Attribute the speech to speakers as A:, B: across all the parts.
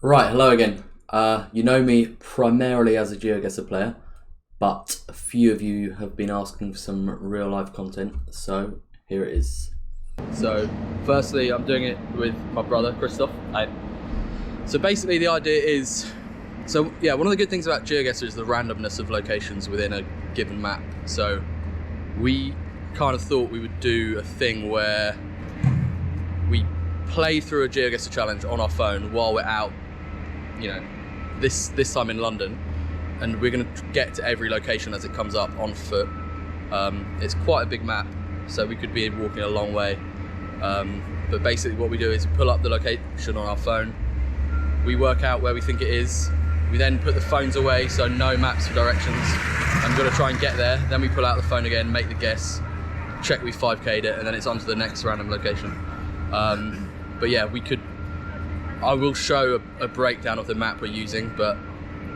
A: Right, hello again. You know me primarily as a Geoguessr player, but a few of you have been asking for some real life content, so here it is. So, firstly, I'm doing it with my brother, Christoph. So basically the idea is, one of the good things about Geoguessr is the randomness of locations within a given map. So we kind of thought we would do a thing where we play through a Geoguessr challenge on our phone while we're out, this time in London, and we're going to get to every location as it comes up on foot. It's quite a big map, so we could be walking a long way, but basically what we do is pull up the location on our phone, we work out where we think it is, we then put the phones away, so no maps for directions, and we've got to try and get there. Then we pull out the phone again, make the guess, check we've 5k'd it, and then it's on to the next random location. But yeah, I will show a breakdown of the map we're using, but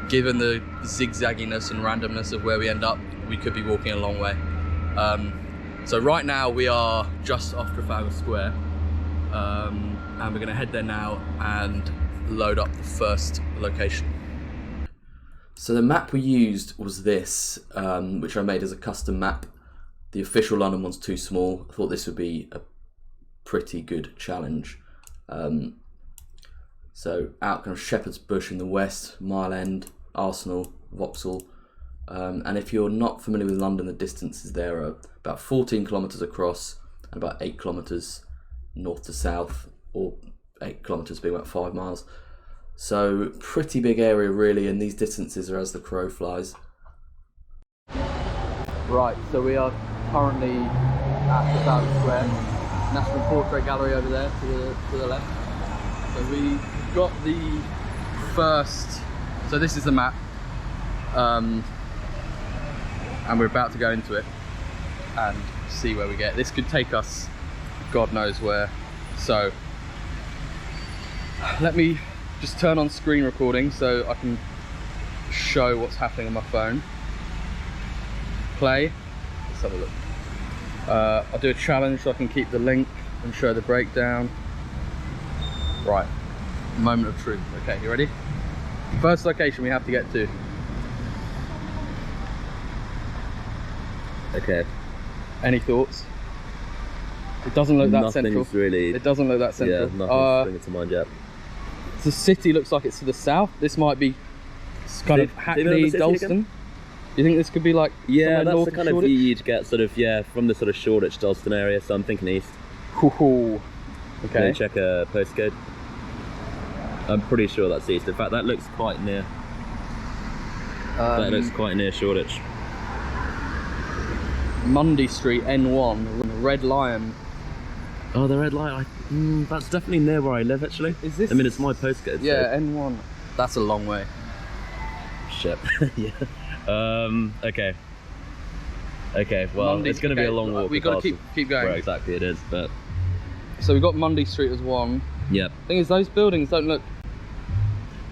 A: given the zigzagginess and randomness of where we end up, we could be walking a long way. So right now we are just off Trafalgar Square, and we're going to head there now and load up the first location. So the map we used was this, which I made as a custom map. The official London one's too small. I thought this would be a pretty good challenge. So out kind of Shepherd's Bush in the west, Mile End, Arsenal, Vauxhall. And if you're not familiar with London, the distances there are about 14 kilometres across and about 8 kilometres north to south, or 8 kilometres being about 5 miles. So pretty big area really, and these distances are as the crow flies. Right, so we are currently at Trafalgar Square, National Portrait Gallery over there to the left. So we got the first, so this is the map, and we're about to go into it and see where we get. This could take us God knows where. So let me just turn on screen recording so I can show what's happening on my phone. Play. Let's have a look. I'll do a challenge so I can keep the link and show the breakdown. Right, moment of truth. Okay, you ready? First location we have to get to.
B: Okay.
A: Any thoughts? It doesn't look that
B: Nothing's
A: central.
B: Really.
A: It doesn't look that central.
B: Yeah, nothing's springing to mind yet.
A: The city looks like it's to the south. This might be kind of Hackney, Dalston. Do you think this could be like?
B: Yeah, that's
A: north
B: the kind
A: of
B: of view you'd get sort of, from the sort of Shoreditch, Dalston area, so I'm thinking east.
A: Ooh. Okay.
B: Can you check a postcode? I'm pretty sure that's east. In fact, that looks quite near. That looks quite near Shoreditch.
A: Mundy Street, N1, Red Lion.
B: Oh, the Red Lion. That's definitely near where I live, actually.
A: Is this?
B: I mean, it's my postcode.
A: Yeah,
B: so.
A: N1. That's a long way.
B: Shit. Yeah. Okay. Okay. Well,
A: Mundy,
B: it's going to be a long walk.
A: We got to keep going.
B: Where exactly it is, but.
A: So we've got Mundy Street as one.
B: Yep.
A: Thing is, those buildings don't look.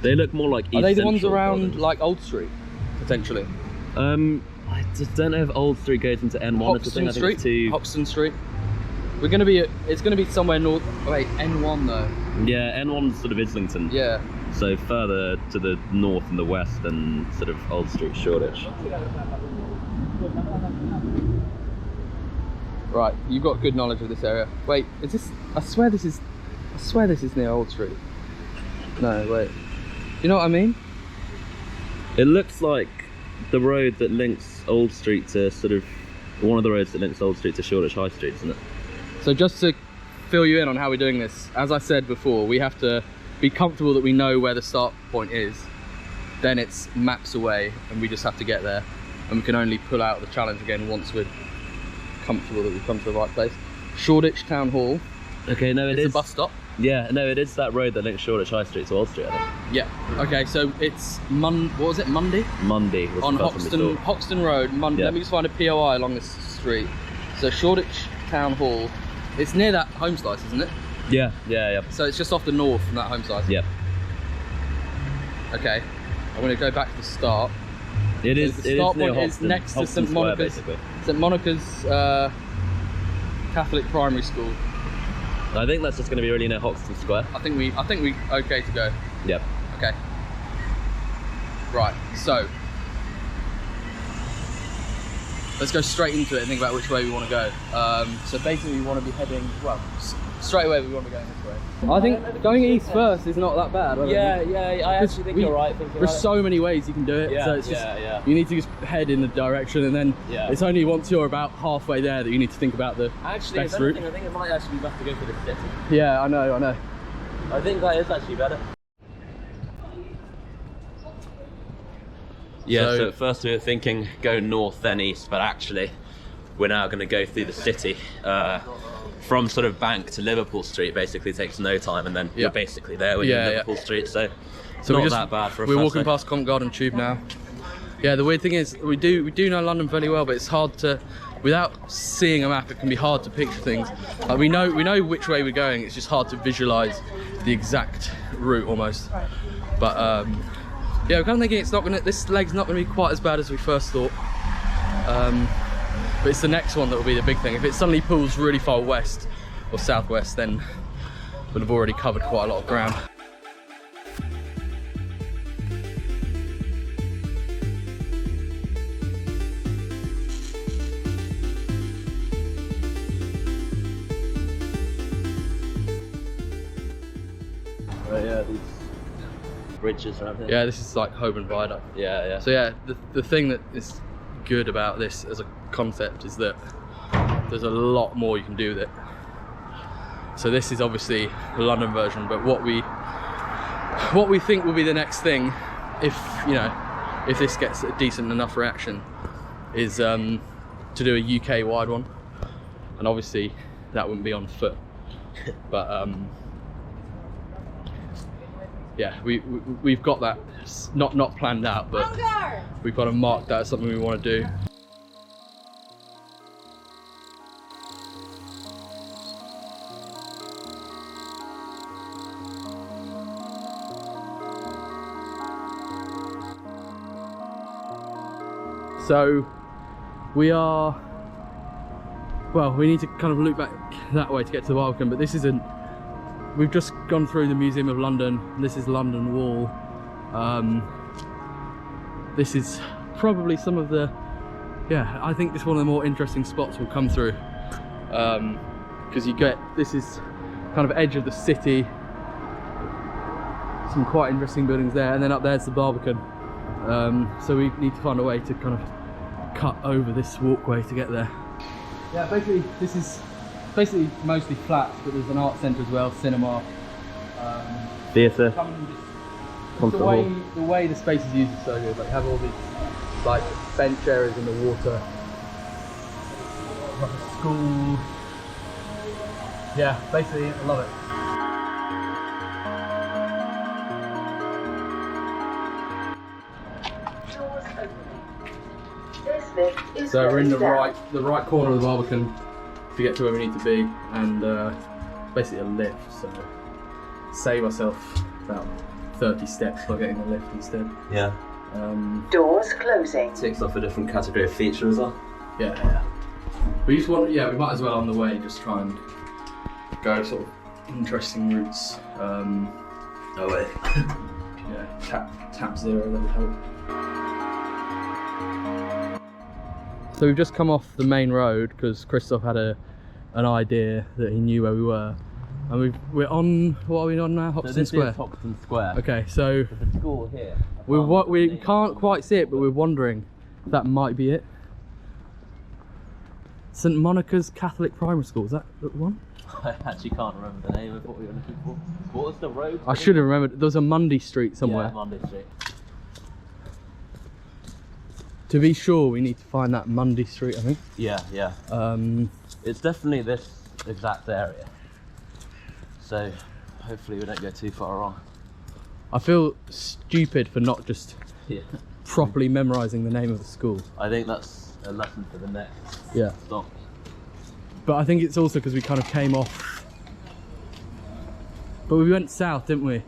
B: They look more like East
A: Are they the ones
B: Central
A: around
B: buildings.
A: like Old Street, potentially?
B: I just don't know if Old Street goes into N1.
A: Hoxton
B: I think
A: Street.
B: it's too...
A: Hoxton Street. We're gonna be. It's gonna be somewhere north. Wait, N1 though.
B: Yeah, N1's sort of Islington.
A: Yeah.
B: So further to the north and the west than sort of Old Street, Shoreditch.
A: Right, you've got good knowledge of this area. Wait, is this? I swear this is near Old Street. No, wait. You know what I mean?
B: It looks like the road that links Old Street to sort of one of the roads that links Old Street to Shoreditch High Street, isn't it?
A: So just to fill you in on how we're doing this, as I said before, we have to be comfortable that we know where the start point is. Then it's maps away, and we just have to get there. And we can only pull out the challenge again once we're comfortable that we've come to the right place. Shoreditch Town Hall.
B: Okay, no, it is
A: a bus stop.
B: Yeah, no, it is that road that links Shoreditch High Street to Old Street, I think.
A: Yeah. Okay, so it's what was it? Monday?
B: Monday was
A: On
B: the first one we saw.
A: Hoxton Road. Monday.
B: Yeah.
A: Let me just find a POI along this street. So Shoreditch Town Hall. It's near that home slice, isn't it?
B: Yeah.
A: So it's just off the north from that home slice.
B: Yeah.
A: Okay. I'm going to go back to the start.
B: It is.
A: The start point is next to St Monica's. St Monica's Catholic Primary School.
B: I think that's just going to be really near Hoxton Square.
A: I think we okay to go.
B: Yep.
A: Okay. Right, so let's go straight into it and think about which way we want to go. So basically we want to be heading, well, straight away we want to be going this way. I think going east first is not that bad.
B: I actually think you're right.
A: There's so many ways you can do it, so it's just, you need to just head in the direction, and then it's only once you're about halfway there that you need to think about the best route.
B: I think it might actually be better to go for the city.
A: Yeah, I know.
B: I think that is actually better. Yeah, so at first we were thinking go north then east, but actually we're now going to go through the city. From sort of Bank to Liverpool Street basically takes no time, and then you're basically there when you're in Liverpool Street, so not that bad for a
A: We're walking past Covent Garden Tube now. Yeah, the weird thing is we do know London fairly well, but it's hard to, without seeing a map, it can be hard to picture things. Like we know which way we're going, it's just hard to visualise the exact route almost. But yeah, we're kind of thinking this leg's not gonna be quite as bad as we first thought. But it's the next one that will be the big thing. If it suddenly pulls really far west or southwest, then we'll have already covered quite a lot of ground.
B: Oh yeah, these bridges around here.
A: Yeah, this is like Holborn Viaduct.
B: Yeah.
A: So yeah, the thing that is good about this as a concept is that there's a lot more you can do with it. So this is obviously the London version, but what we think will be the next thing, if this gets a decent enough reaction, is to do a UK wide one, and obviously that wouldn't be on foot, but yeah, we've got that not planned out, but we've got to mark that as something we want to do. So we need to kind of loop back that way to get to the Barbican, but this isn't. We've just gone through the Museum of London. This is London Wall. This is probably some of the, I think this is one of the more interesting spots we'll come through, because this is kind of edge of the city, some quite interesting buildings there, and then up there's the Barbican. So we need to find a way to kind of cut over this walkway to get there. Yeah, basically this is mostly flats, but there's an art centre as well, cinema,
B: theatre.
A: The way the space is used is so good. Like, have all these like bench areas in the water, like a school. Yeah, basically I love it. So we're in the right corner of the Barbican to get to where we need to be, and basically a lift, so save ourselves about 30 steps by getting the lift instead.
B: Yeah.
C: Doors closing.
B: Takes off a different category of feature as well.
A: Yeah. We just want, we might as well on the way just try and go sort of interesting routes.
B: No way.
A: Yeah, tap zero, that would help. So we've just come off the main road because Christoph had an idea that he knew where we were, and we're on, what are we on now? Hoxton Square.
B: Is Hoxton Square.
A: Okay, so
B: there's a school here.
A: We can't quite see it, but we're wondering if that might be it. St Monica's Catholic Primary School, is that the one?
B: I actually can't remember the name of what we were looking for. What was the road?
A: I should have remembered. There was a Mundy Street somewhere.
B: Yeah, Mundy Street.
A: To be sure, we need to find that Mundy Street, I think.
B: Yeah. It's definitely this exact area. So hopefully we don't go too far wrong.
A: I feel stupid for not just properly memorising the name of the school.
B: I think that's a lesson for the next stop.
A: But I think it's also because we kind of came off. But we went south, didn't we?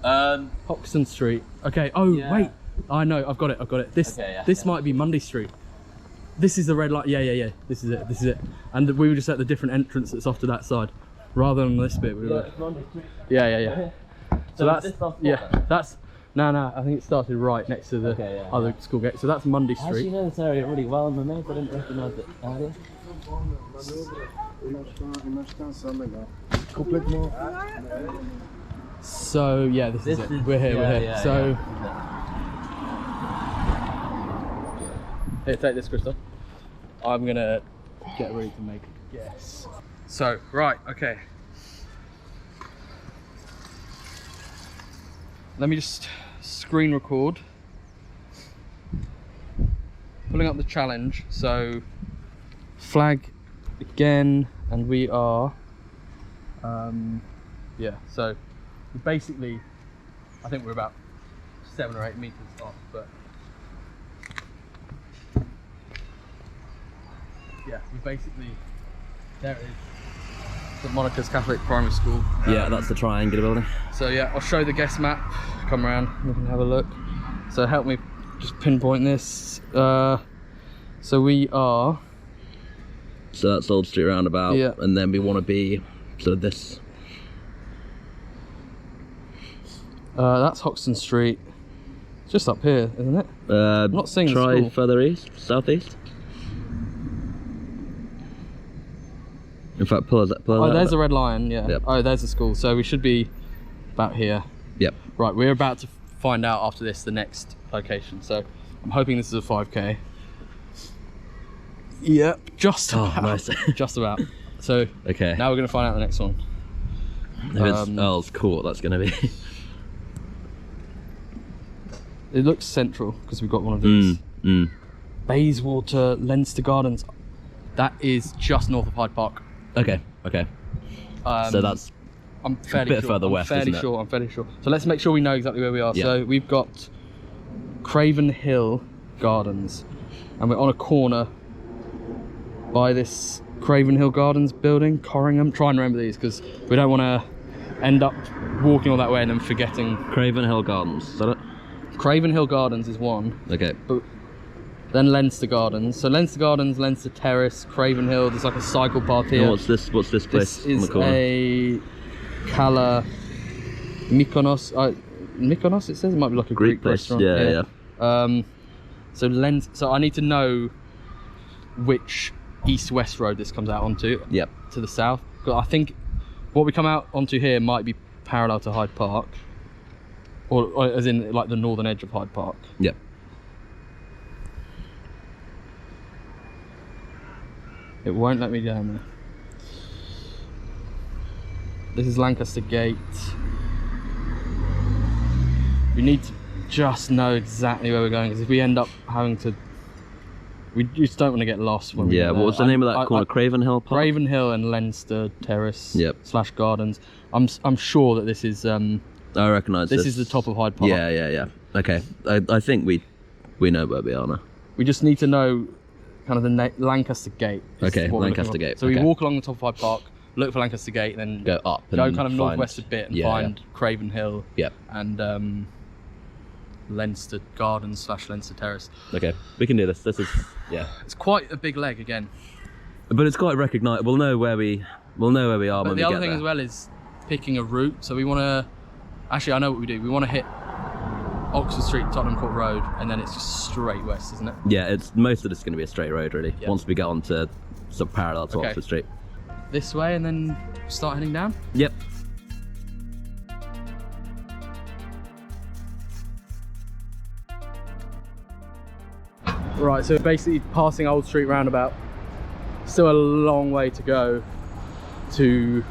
A: Hoxton Street. Okay. Oh wait. I know. I've got it. This might be Mundy Street. This is the red light. Yeah. This is it. And we were just at the different entrance that's off to that side, rather than this bit. We were.
B: It's Mundy Street.
A: Yeah. So that's that's no. I think it started right next to the other school gate. So that's Monday Street.
B: Actually, you know this area really well, and I didn't recognise it earlier.
A: So yeah, this is it. We're here.
B: Yeah,
A: so here, take this, Christoph. I'm gonna get ready to make a guess. So right, okay. Let me just screen record. Pulling up the challenge. So flag again, and we are yeah, so basically I think we're about 7 or 8 meters off, but yeah, we basically, there it is, St Monica's Catholic Primary School.
B: Yeah, that's the triangular building.
A: So yeah, I'll show the guest map. Come around, we can have a look. So help me just pinpoint this. So we are.
B: So that's Old Street Roundabout, and then we want to be sort of this.
A: That's Hoxton Street. It's just up here, isn't it? I'm not seeing the
B: try
A: school.
B: Further east, southeast. In fact, pull
A: oh, there's a red line. Yeah. Yep. Oh, there's the school. So we should be about here.
B: Yep.
A: Right, we're about to find out after this the next location. So I'm hoping this is a 5k. Yep, just about.
B: Nice.
A: Just about. So
B: okay.
A: Now we're gonna find out the next one.
B: If it's Earl's Court, that's gonna be.
A: It looks central because we've got one of these. Bayswater, Leinster Gardens. That is just north of Hyde Park.
B: Okay. Okay.
A: So
B: that's.
A: I'm fairly
B: a bit further west,
A: I'm
B: isn't it?
A: I'm fairly sure. So let's make sure we know exactly where we are.
B: Yeah.
A: So we've got Craven Hill Gardens, and we're on a corner by this Craven Hill Gardens building, Corringham. Try and remember these because we don't want to end up walking all that way and then forgetting.
B: Craven Hill Gardens, is that it?
A: Craven Hill Gardens is one.
B: Okay.
A: But then Leinster Gardens. So Leinster Gardens, Leinster Terrace, Craven Hill. There's like a cycle path here.
B: And what's this place
A: This
B: on
A: is
B: the corner?
A: a Cala Mykonos. Mykonos, it says. It might be like a Greek
B: place.
A: restaurant.
B: Yeah.
A: So I need to know which east-west road this comes out onto.
B: Yep.
A: To the south. But I think what we come out onto here might be parallel to Hyde Park, or as in like the northern edge of Hyde Park.
B: Yep.
A: It won't let me down there. This is Lancaster Gate. We need to just know exactly where we're going, because if we end up having to, we just don't want to get lost when we get there.
B: What was the name of that corner? Craven Hill Park?
A: Craven Hill and Leinster Terrace / Gardens. I'm sure that this is. I
B: recognise this.
A: This is the top of Hyde Park.
B: Yeah. Okay, I think we know where we are now.
A: We just need to know kind of the Lancaster Gate.
B: Okay, Lancaster Gate.
A: So we walk along the top of Hyde Park, look for Lancaster Gate, then
B: go up and
A: go kind of northwest a bit and find Craven Hill.
B: Yep.
A: And Leinster Gardens / Leinster Terrace.
B: Okay, we can do this. This is
A: It's quite a big leg again.
B: But it's quite recognisable. We'll know where we are
A: but
B: when we get there.
A: the other thing as well is picking a route. So we want to. Actually, I know what we do. We want to hit Oxford Street, Tottenham Court Road, and then it's just straight west, isn't it?
B: Yeah, it's most of it's going to be a straight road, really.
A: Yep.
B: Once we get onto sort of parallel to Oxford Street.
A: This way, and then start heading down.
B: Yep.
A: Right, so basically passing Old Street Roundabout. Still a long way to go to,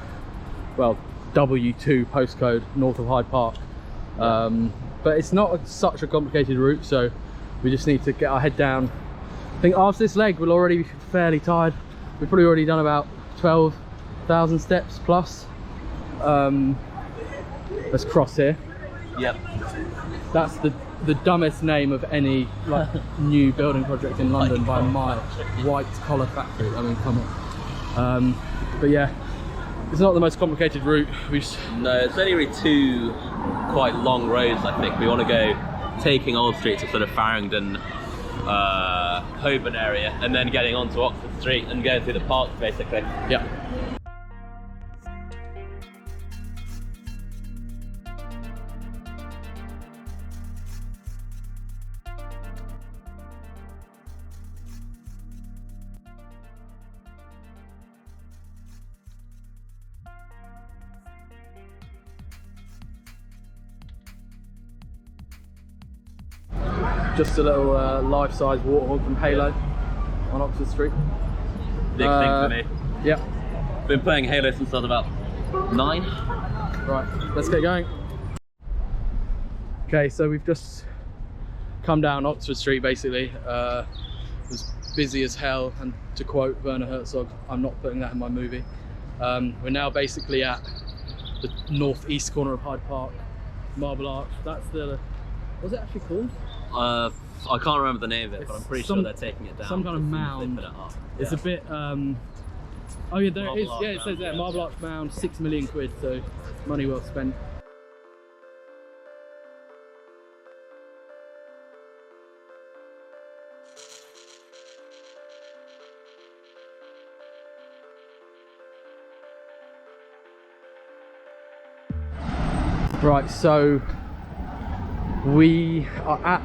A: well, W2 postcode north of Hyde Park. But it's not such a complicated route, so we just need to get our head down. I think after this leg we'll already be fairly tired. We've probably already done about 12,000 steps plus. Let's cross here.
B: Yep.
A: That's the dumbest name of any like new building project in London by a mile. White Collar Factory. I mean, come on. But yeah, it's not the most complicated route.
B: No, it's only really two quite long roads. I think we want to go taking Old Street to sort of Farringdon, Holborn area, and then getting onto Oxford Street and going through the park, basically.
A: Yeah. Just a little life-size warthog from Halo on Oxford Street.
B: Big thing for me.
A: Yep.
B: Been playing Halo since I was about 9.
A: Right, let's get going. Okay, so we've just come down Oxford Street basically. It was busy as hell, and to quote Werner Herzog, I'm not putting that in my movie. We're now basically at the northeast corner of Hyde Park, Marble Arch. That's the, what's it actually called?
B: I can't remember the name of it, but I'm pretty sure they're taking it down.
A: Some kind of mound. It's a bit, oh yeah, there it is. Yeah, it says there, Marble Arch Mound, 6 million quid, so money well spent. Right, so we are at,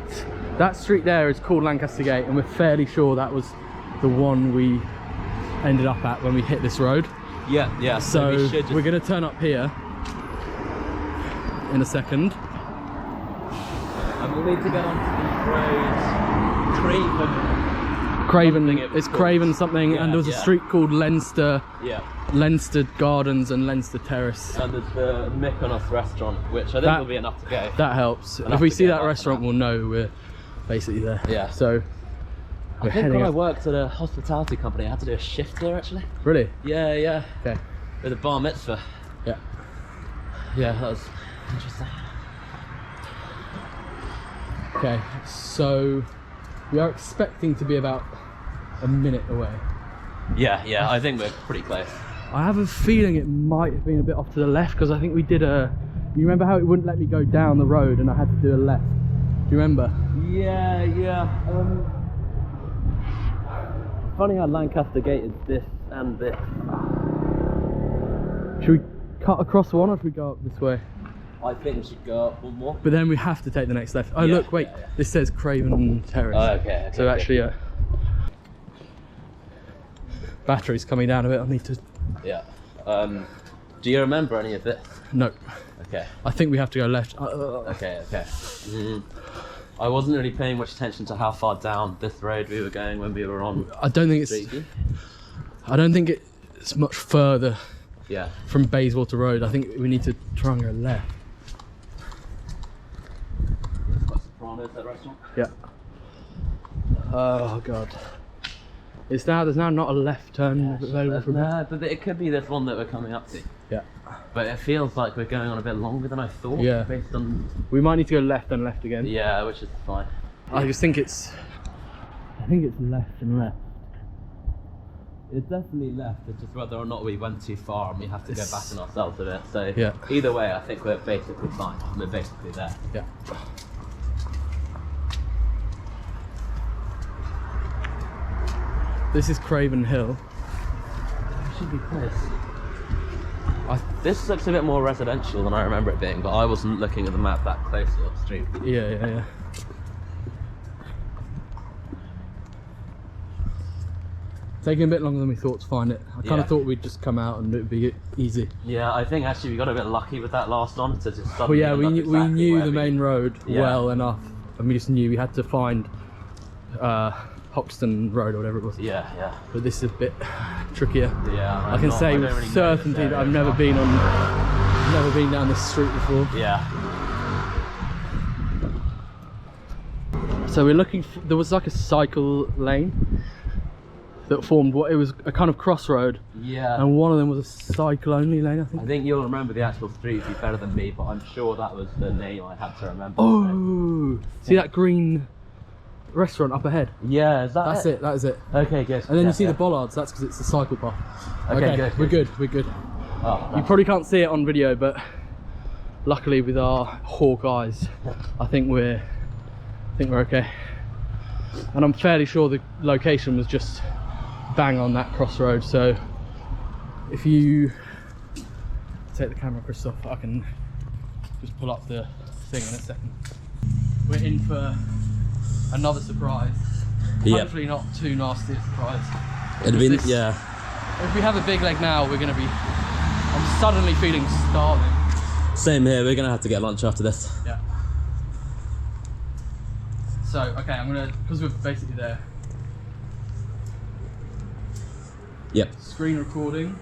A: that street there is called Lancaster Gate, and we're fairly sure that was the one we ended up at when we hit this road.
B: Yeah, yeah.
A: So we're going to turn up here in a second.
B: And we'll need to get onto the road
A: Craven, it's Craven something,
B: yeah,
A: and there was a street called Leinster.
B: Yeah.
A: Leinster Gardens and Leinster Terrace.
B: And there's the Mykonos restaurant, which I think will be enough to go.
A: That helps. If we see that restaurant, we'll know we're basically there. Yeah. So
B: I think when I worked at a hospitality company, I had to do a shift here actually.
A: Really?
B: Yeah, yeah.
A: Okay.
B: With a bar mitzvah.
A: Yeah.
B: Yeah, that was interesting.
A: Okay, so we are expecting to be about a minute away.
B: Yeah, yeah, I think we're pretty close.
A: I have a feeling it might have been a bit off to the left, because I think we did a... You remember how it wouldn't let me go down the road and I had to do a left? Do you remember?
B: Yeah, yeah. Funny how Lancaster Gate is this and this.
A: Should we cut across one, or should we go up this way?
B: I think we should go up one more.
A: But then we have to take the next left. Oh
B: yeah,
A: look, wait,
B: yeah, yeah.
A: This says Craven Terrace.
B: Oh, okay,
A: so actually, battery's coming down a bit, I need to...
B: Yeah. Do you remember any of this?
A: No.
B: Okay.
A: I think we have to go left.
B: Okay, okay. I wasn't really paying much attention to how far down this road we were going when we were on.
A: I don't think it's much further from Bayswater Road. I think we need to try and go left.
B: Sopranos, that restaurant?
A: Yeah. Oh god. There's now not a left turn available from
B: there. But it could be this one that we're coming up to.
A: Yeah.
B: But it feels like we're going on a bit longer than I thought.
A: Yeah.
B: Based on...
A: We might need to go left and left again.
B: Yeah, which is fine.
A: I just think it's... I think it's left and left.
B: It's definitely left. It's just whether or not we went too far and we have to go back on ourselves a bit. So
A: yeah.
B: Either way, I think we're basically fine. We're basically there.
A: Yeah. This is Craven Hill.
B: Should be close. This looks a bit more residential than I remember it being, but I wasn't looking at the map that closely up the street.
A: Yeah, yeah, yeah. Taking a bit longer than we thought to find it. I kind of thought we'd just come out and it'd be easy.
B: Yeah, I think actually we got a bit lucky with that last one to just suddenly.
A: Well, yeah, we knew the main road well enough, and we just knew we had to find Hoxton Road or whatever it was.
B: Yeah, yeah.
A: But this is a bit trickier.
B: Yeah.
A: I can say with certainty that I've never been down this street before.
B: Yeah.
A: So we're looking for, there was like a cycle lane that formed what it was a kind of crossroad.
B: Yeah.
A: And one of them was a cycle only lane, I think.
B: I think you'll remember the actual street better than me, but I'm sure that was the name I had to remember.
A: Oh, see that green restaurant up ahead?
B: Yeah, is that
A: That's it, that is it.
B: Okay, good.
A: And then you see the bollards, that's because it's a cycle path.
B: Okay, good.
A: We're good.
B: Oh,
A: you probably can't see it on video, but luckily with our hawk eyes, I think we're okay. And I'm fairly sure the location was just bang on that crossroad, so if you take the camera, Christoph, I can just pull up the thing in a second. We're in for another surprise. Hopefully not too nasty a surprise.
B: If we
A: have a big leg now, we're going to be... I'm suddenly feeling starving.
B: Same here, we're going to have to get lunch after this.
A: Yeah. So, okay, I'm gonna, because we're basically there.
B: Yep.
A: Screen recording.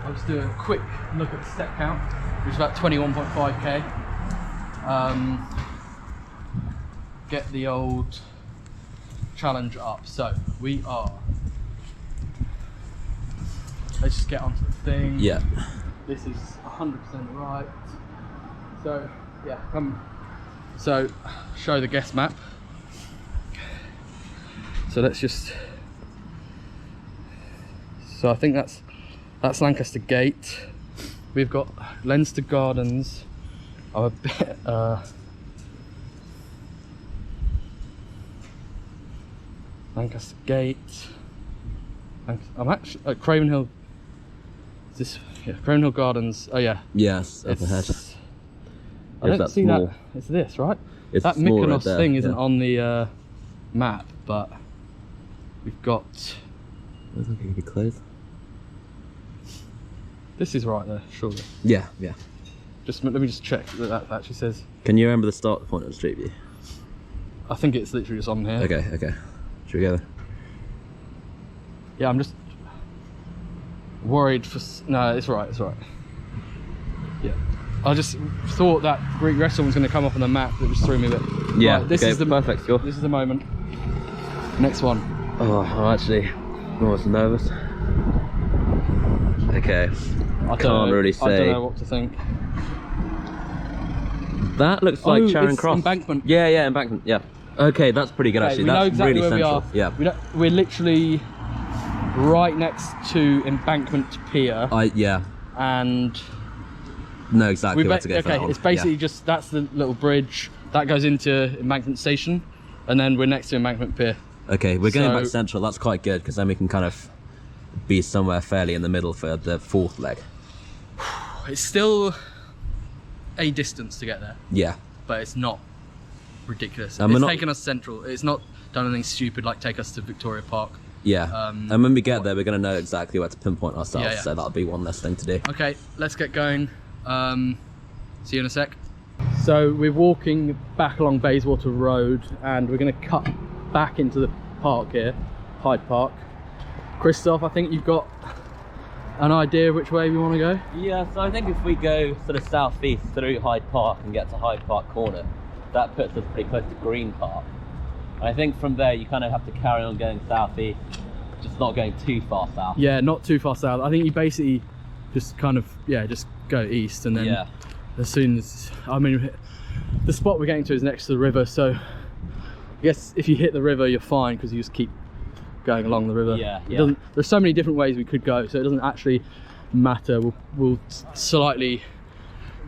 A: I'll just do a quick look at the step count, which is about 21.5k. Get the old challenge up. So we are. Let's just get onto the thing.
B: Yeah.
A: This is 100% right. So yeah, so show the guest map. So let's just. So I think that's Lancaster Gate. We've got Lancaster Gardens. I'm a bit. Lancaster Gate. I'm actually at Craven Hill. Is this? Yeah, Craven Hill Gardens. Oh yeah.
B: Yes, up ahead.
A: I don't see that. It's this, right?
B: It's
A: that
B: small
A: Mykonos
B: right there,
A: thing isn't
B: yeah.
A: on the map, but we've got.
B: Looks like it could be close.
A: This is right there, surely.
B: Yeah, yeah.
A: Just let me just check that actually says.
B: Can you remember the start point of the street view?
A: I think it's literally just on here.
B: Okay, okay. Should we go there?
A: Yeah, I'm just worried for. No, it's right. It's right. Yeah. I just thought that Greek restaurant was going to come up on the map. That just threw me a bit.
B: Yeah.
A: Right, this
B: okay,
A: is the
B: perfect score.
A: This is the moment. Next one.
B: Oh, I'm actually almost nervous. Okay.
A: I
B: Can't really say.
A: I don't know what to think.
B: That looks like Charing
A: it's
B: Cross.
A: Embankment.
B: Yeah, yeah, Embankment. Yeah. Okay, that's pretty good actually.
A: We
B: That's
A: know exactly
B: really
A: where
B: central.
A: we are.
B: Yeah.
A: We're literally right next to Embankment Pier.
B: Yeah.
A: And
B: Know exactly where to go for that
A: okay,
B: one.
A: it's basically just that's the little bridge that goes into Embankment Station, and then we're next to Embankment Pier.
B: Okay, we're going
A: So-
B: back central. That's quite good because then we can kind of be somewhere fairly in the middle for the fourth leg.
A: It's still a distance to get there,
B: Yeah.
A: but it's not ridiculous.
B: And
A: It's
B: we're not-
A: taken us central. It's not done anything stupid like take us to Victoria Park.
B: Yeah. And when we get there, we're going to know exactly where to pinpoint ourselves.
A: Yeah, yeah.
B: So that'll be one less thing to do.
A: Okay, let's get going. See you in a sec. So we're walking back along Bayswater Road, and we're going to cut back into the park here, Hyde Park. Christoph, I think you've got an idea which way we want to go?
B: Yeah, so I think if we go sort of southeast through Hyde Park and get to Hyde Park Corner, that puts us pretty close to Green Park. And I think from there you kind of have to carry on going southeast, just not going too far south.
A: Yeah, not too far south. I think you basically just kind of, yeah, just go east, and then
B: Yeah.
A: as soon as, I mean, the spot we're getting to is next to the river, so I guess if you hit the river you're fine because you just keep going along the river.
B: Yeah,
A: It
B: yeah.
A: doesn't, there's so many different ways we could go, so it doesn't actually matter. We'll slightly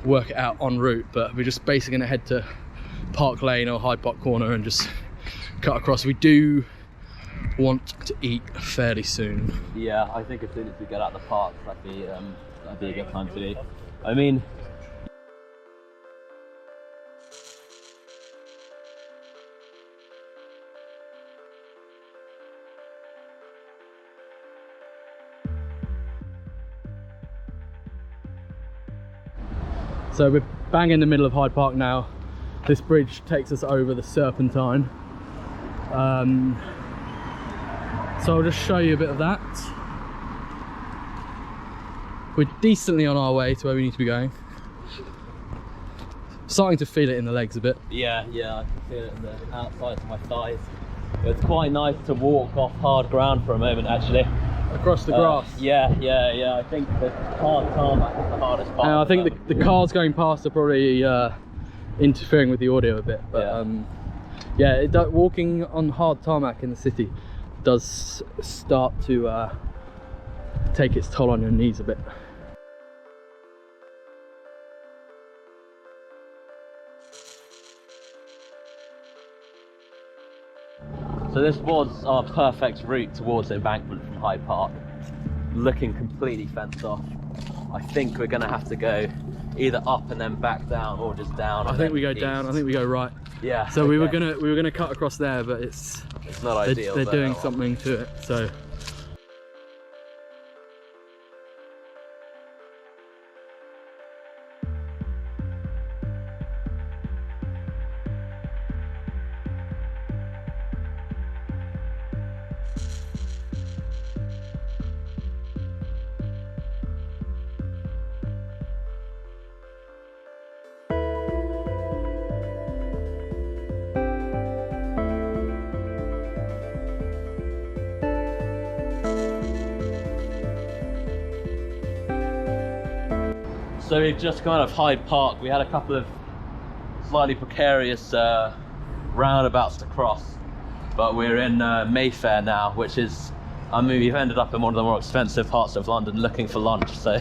A: work it out en route, but we're just basically going to head to Park Lane or Hyde Park Corner and just cut across. We do want to eat fairly soon.
B: Yeah, I think as soon as we get out the park, that'd be a good time to eat. I mean,
A: So we're bang in the middle of Hyde Park now. This bridge takes us over the Serpentine. So I'll just show you a bit of that. We're decently on our way to where we need to be going. Starting to feel it in the legs a bit.
B: yeah, I can feel it in the outside of my thighs. It's quite nice to walk off hard ground for a moment, actually.
A: Across the grass.
B: Yeah. I think the hard tarmac is the hardest part.
A: And I think the cars going past are probably interfering with the audio a bit. But yeah, walking on hard tarmac in the city does start to take its toll on your knees a bit.
B: So this was our perfect route towards the embankment from Hyde Park. Looking completely fenced off. I think we're going to have to go either up and then back down, or just down.
A: I think we go down. I think we go right.
B: Yeah.
A: So we were gonna cut across there, but it's
B: not ideal.
A: They're
B: but
A: doing something to it. So.
B: So we've just come out of Hyde Park. We had a couple of slightly precarious roundabouts to cross, but we're in Mayfair now, which is, I mean, we've ended up in one of the more expensive parts of London looking for lunch, so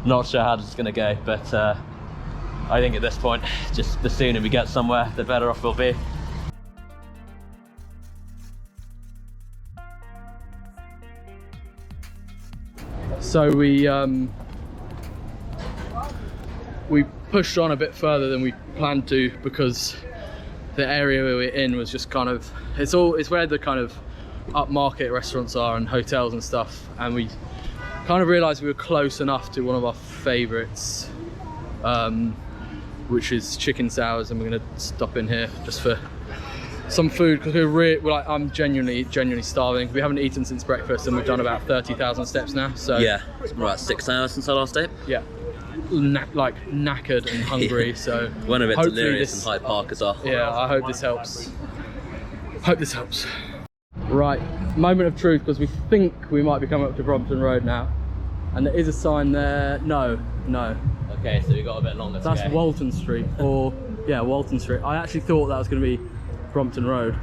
B: not sure how this is going to go, but I think at this point, just the sooner we get somewhere, the better off we'll be.
A: So we pushed on a bit further than we planned to, because the area we were in was just kind of, it's where the kind of upmarket restaurants are and hotels and stuff, and we kind of realized we were close enough to one of our favorites, which is chicken sours, and we're going to stop in here just for some food, because we're like, I'm genuinely starving. We haven't eaten since breakfast, and we've done about 30,000 steps now. So
B: yeah, it's about 6 hours since our last day.
A: Yeah, like knackered and hungry. So
B: went a bit delirious in Hyde Park as well.
A: Yeah, I hope this helps. Right, moment of truth, because we think we might be coming up to Brompton Road now, and there is a sign there. No.
B: Okay, so we got a bit longer to
A: That's
B: go.
A: Walton Street, or yeah, Walton Street. I actually thought that was going to be Brompton Road.